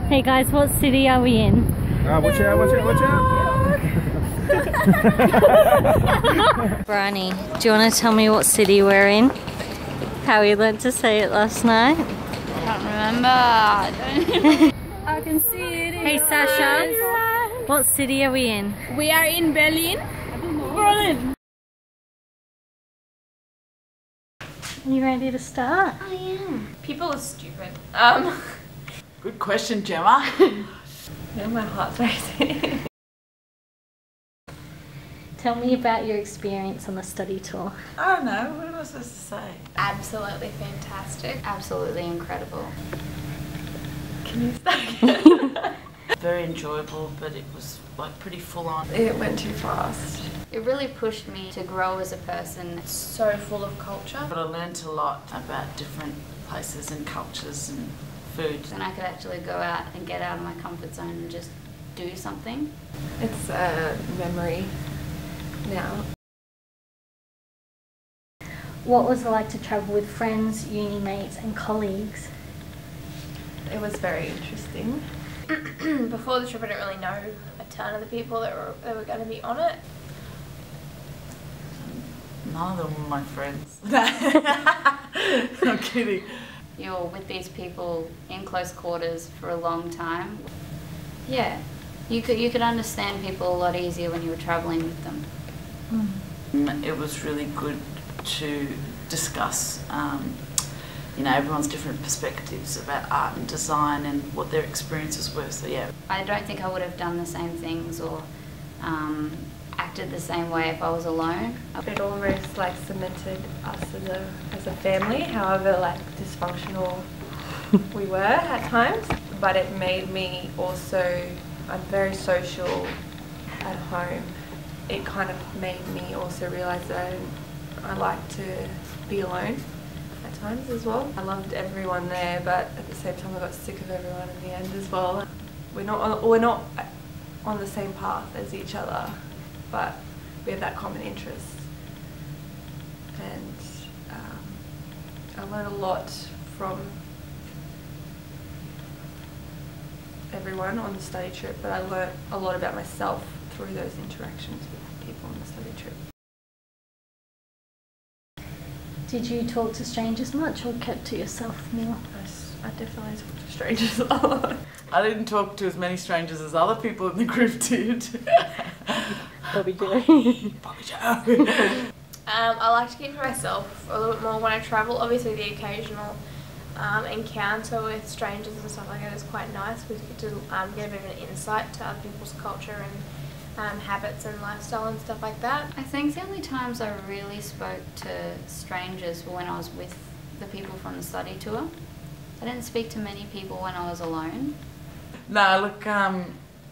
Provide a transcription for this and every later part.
Hey guys, what city are we in? Watch out, watch out, watch out! Bryony, do you want to tell me what city we're in? How we learnt to say it last night? I can't remember. I can see it. Hey Sasha, what city are we in? We are in Berlin. Berlin. Are you ready to start? I am. People are stupid. Good question, Gemma. Now my heart's racing. Tell me about your experience on the study tour. I don't know, what am I supposed to say? Absolutely fantastic. Absolutely incredible. Can you start again? Very enjoyable, but it was like pretty full on. It went too fast. It really pushed me to grow as a person. It's so full of culture. But I learnt a lot about different places and cultures and food. And I could actually go out and get out of my comfort zone and just do something. It's a memory now. What was it like to travel with friends, uni mates and colleagues? It was very interesting. Before the trip, I didn't really know a ton of the people that were going to be on it. None of them were my friends. I'm kidding. You're with these people in close quarters for a long time. Yeah, you could understand people a lot easier when you were travelling with them. It was really good to discuss you know, everyone's different perspectives about art and design and what their experiences were, so yeah. I don't think I would have done the same things or acted the same way if I was alone. It almost like cemented us as a family, however like dysfunctional we were at times. But it made me also, I'm very social at home. It kind of made me also realise that I like to be alone at times as well. I loved everyone there, but at the same time I got sick of everyone in the end as well. We're not on the same path as each other, but we have that common interest. And I learned a lot from everyone on the study trip, but I learned a lot about myself through those interactions with people on the study trip. Did you talk to strangers much or kept to yourself more? I definitely talk to strangers a lot. I didn't talk to as many strangers as other people in the group did. Bobby Joe. Bobby Joe. I like to keep to myself a little bit more when I travel. Obviously the occasional encounter with strangers and stuff like that is quite nice. We get to get a bit of an insight to other people's culture and habits and lifestyle and stuff like that. I think the only times I really spoke to strangers were when I was with the people from the study tour. I didn't speak to many people when I was alone. No, look,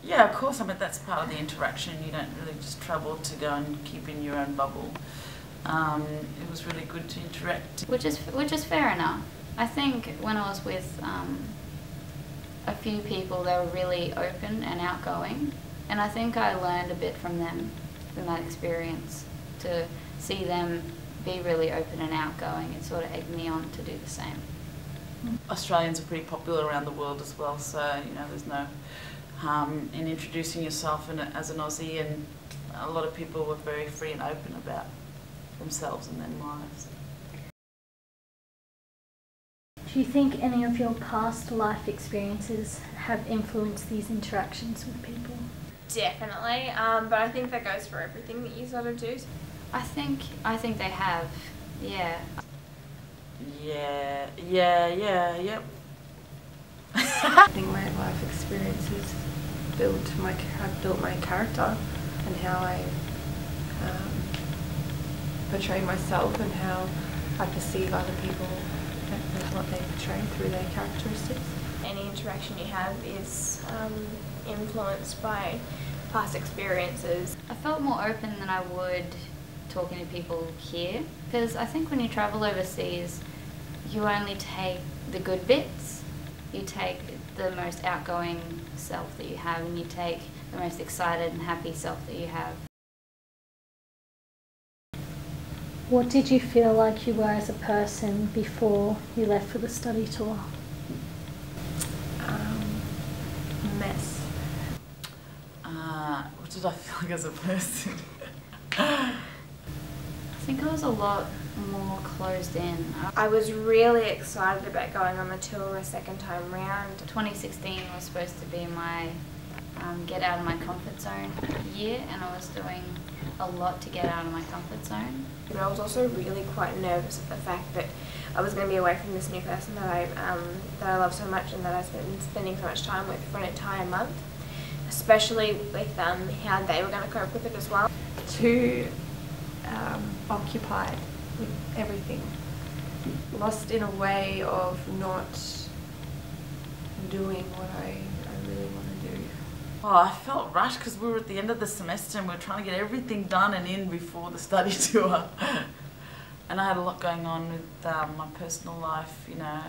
yeah, of course, I mean, that's part of the interaction. You don't really just travel to go and keep in your own bubble. It was really good to interact. Which is fair enough. I think when I was with a few people, they were really open and outgoing. And I think I learned a bit from them, from that experience, to see them be really open and outgoing. It sort of egged me on to do the same. Australians are pretty popular around the world as well, so you know there's no harm in introducing yourself as an Aussie, and a lot of people were very free and open about themselves and their lives. Do you think any of your past life experiences have influenced these interactions with people? Definitely, but I think that goes for everything that you sort of do. I think they have, yeah. Yep. I think my life experiences have built my character and how I portray myself and how I perceive other people and what they portray through their characteristics. Any interaction you have is influenced by past experiences. I felt more open than I would talking to people here, because I think when you travel overseas, you only take the good bits. You take the most outgoing self that you have, and you take the most excited and happy self that you have. What did you feel like you were as a person before you left for the study tour? mess. What did I feel like as a person? I think I was a lot more closed in. I was really excited about going on the tour a second time round. 2016 was supposed to be my get out of my comfort zone year, and I was doing a lot to get out of my comfort zone. But I was also really quite nervous at the fact that I was going to be away from this new person that I love so much and that I've been spending so much time with for an entire month, especially with how they were going to cope with it as well. Too occupied with everything. Lost in a way of not doing what I really want to do. Oh, I felt rushed because we were at the end of the semester and we were trying to get everything done and in before the study tour. And I had a lot going on with my personal life, you know,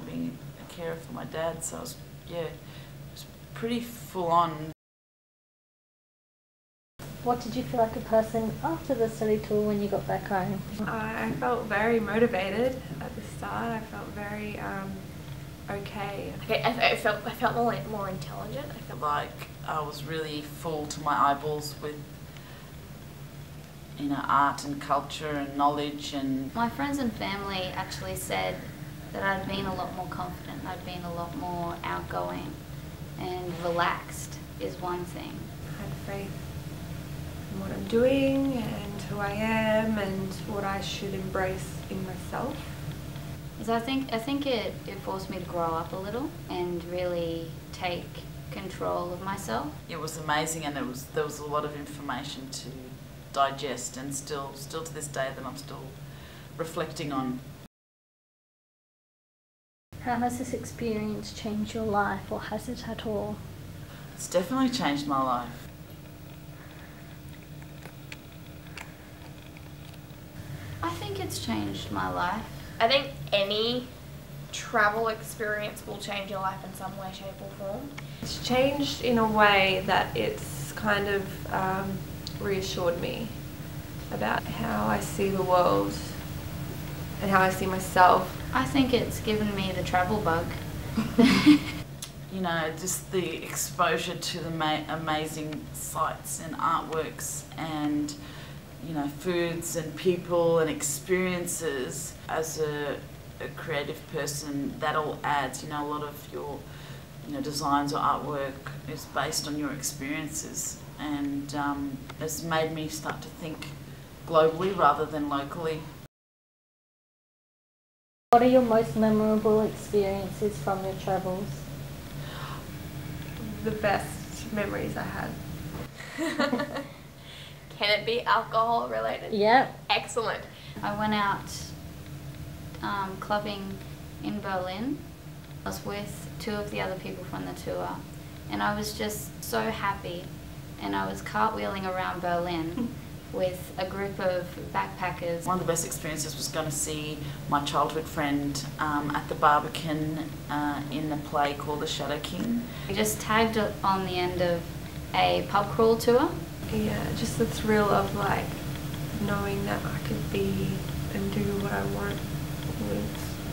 being a carer for my dad. So I was, it was pretty full on. What did you feel like a person after the study tour when you got back home? I felt very motivated at the start. I felt very okay. I felt more intelligent. I felt Like I was really full to my eyeballs with, you know, art and culture and knowledge. And My friends and family actually said that I'd been a lot more confident, I'd been a lot more outgoing and relaxed is one thing. I had faith in what I'm doing and who I am and what I should embrace in myself. So I think it forced me to grow up a little and really take control of myself. it was amazing, and there was a lot of information to digest, and still to this day that I'm still reflecting on. How has this experience changed your life, or has it at all? It's definitely changed my life. I think it's changed my life. I think any travel experience will change your life in some way, shape or form. It's changed in a way that it's kind of reassured me about how I see the world and how I see myself. I think it's given me the travel bug. You know, just the exposure to the amazing sights and artworks and, you know, foods and people and experiences. As a creative person, that all adds, you know, a lot of your, you know, designs or artwork is based on your experiences, and it's made me start to think globally rather than locally. What are your most memorable experiences from your travels? The best memories I had. Can it be alcohol related? Yep. Excellent. I went out clubbing in Berlin. I was with two of the other people from the tour, and I was just so happy, and I was cartwheeling around Berlin with a group of backpackers. One of the best experiences was going to see my childhood friend at the Barbican in a play called The Shadow King. We just tagged it on the end of a pub crawl tour. Yeah, just the thrill of like knowing that I could be and do what I want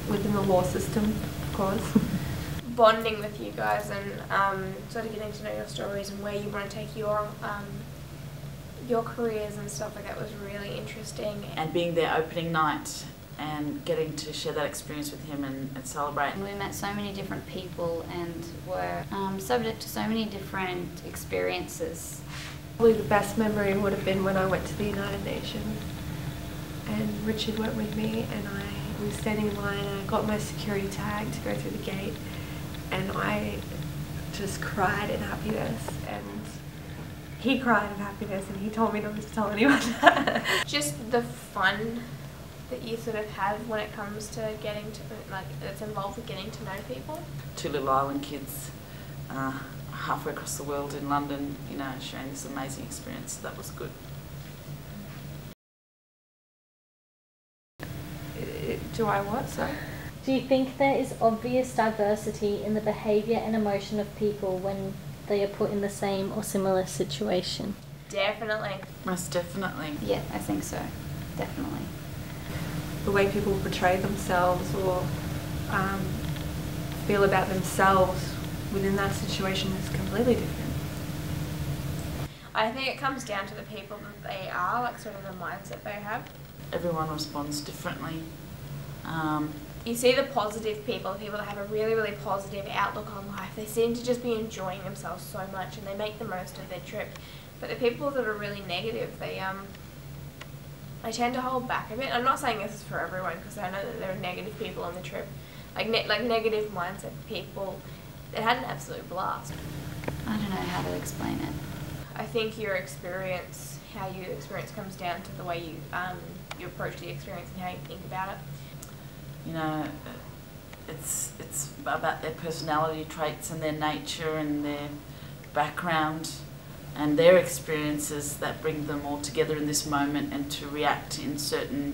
within the law system, of course. Bonding with you guys and sort of getting to know your stories and where you want to take your careers and stuff like that was really interesting. And being there opening night and getting to share that experience with him and celebrate. We met so many different people and were subject to so many different experiences. Probably the best memory would have been when I went to the United Nations and Richard went with me, and I was standing in line and I got my security tag to go through the gate, and I just cried in happiness, and he cried in happiness, and he told me not to tell anyone. Just the fun that you sort of have when it comes to getting to, like, it's involved with getting to know people. Two little island kids halfway across the world in London, you know, sharing this amazing experience. That was good. Do I what, sorry? Do you think there is obvious diversity in the behaviour and emotion of people when they are put in the same or similar situation? Definitely. Most definitely. Yeah, I think so. Definitely. The way people portray themselves or feel about themselves within that situation is completely different. I think it comes down to the people that they are, like sort of the mindset they have. Everyone responds differently. You see the positive people, the people that have a really, really positive outlook on life. They seem to just be enjoying themselves so much and they make the most of their trip. But the people that are really negative, they tend to hold back a bit. I'm not saying this is for everyone because I know that there are negative people on the trip. Like negative mindset people that had an absolute blast. I don't know how to explain it. I think your experience, how you experience comes down to the way you approach the experience and how you think about it. You know, it's about their personality traits and their nature and their background and their experiences that bring them all together in this moment and to react in certain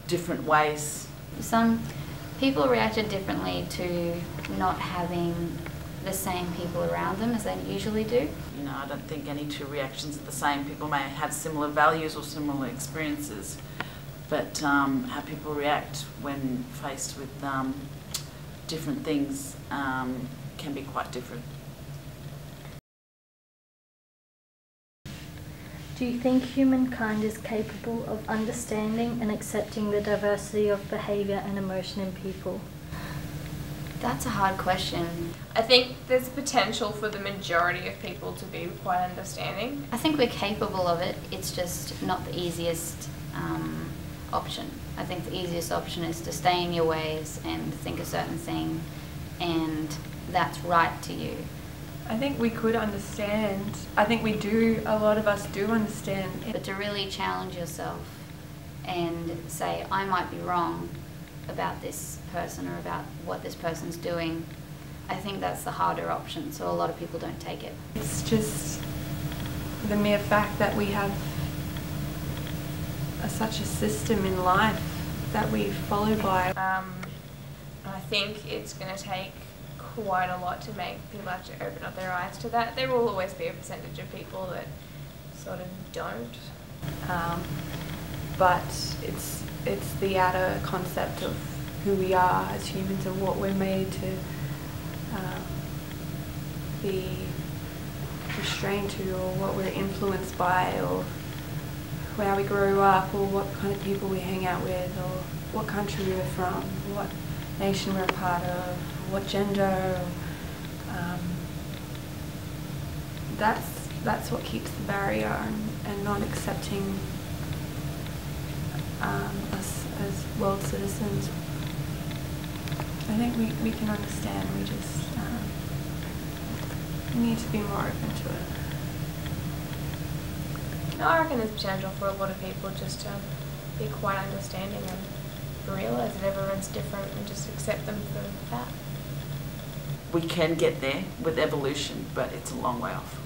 different ways. Some people reacted differently to not having the same people around them as they usually do. You know, I don't think any two reactions are the same. People may have similar values or similar experiences, but how people react when faced with different things can be quite different. Do you think humankind is capable of understanding and accepting the diversity of behaviour and emotion in people? That's a hard question. I think there's potential for the majority of people to be quite understanding. I think we're capable of it, it's just not the easiest option. I think the easiest option is to stay in your ways and think a certain thing, and that's right to you. I think we could understand. I think we do, a lot of us do understand. But to really challenge yourself and say, I might be wrong about this person or about what this person's doing, I think that's the harder option, so a lot of people don't take it. It's just the mere fact that we have such a system in life that we follow by. I think it's going to take quite a lot to make people actually open up their eyes to that. There will always be a percentage of people that sort of don't. But it's the outer concept of who we are as humans and what we're made to be restrained to, or what we're influenced by, or how we grow up, or what kind of people we hang out with, or what country we're from, what nation we're a part of, what gender. That's what keeps the barrier and not accepting us as world citizens. I think we can understand, we just need to be more open to it. No, I reckon there's potential for a lot of people just to be quite understanding and realise that everyone's different and just accept them for that. We can get there with evolution, but it's a long way off.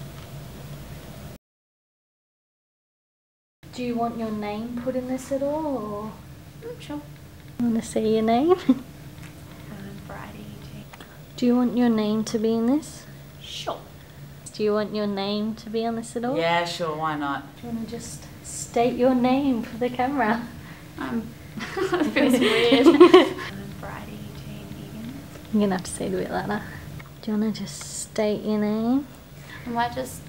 Do you want your name put in this at all, or? Sure. I want to say your name. Friday. Do you want your name to be in this? Sure. Do you want your name to be on this at all? Yeah, sure, why not? Do you want to just state your name for the camera? It feels weird. Friday, Jane Egan. You're going to have to say it a bit louder. Do you want to just state your name? I might just...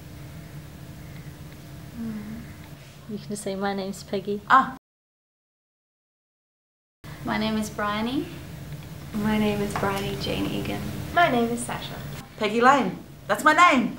You can just say, my name's Peggy. Ah, My name is Bryony. My name is Bryony Jane Egan. My name is Sasha. Peggy Lane. That's my name.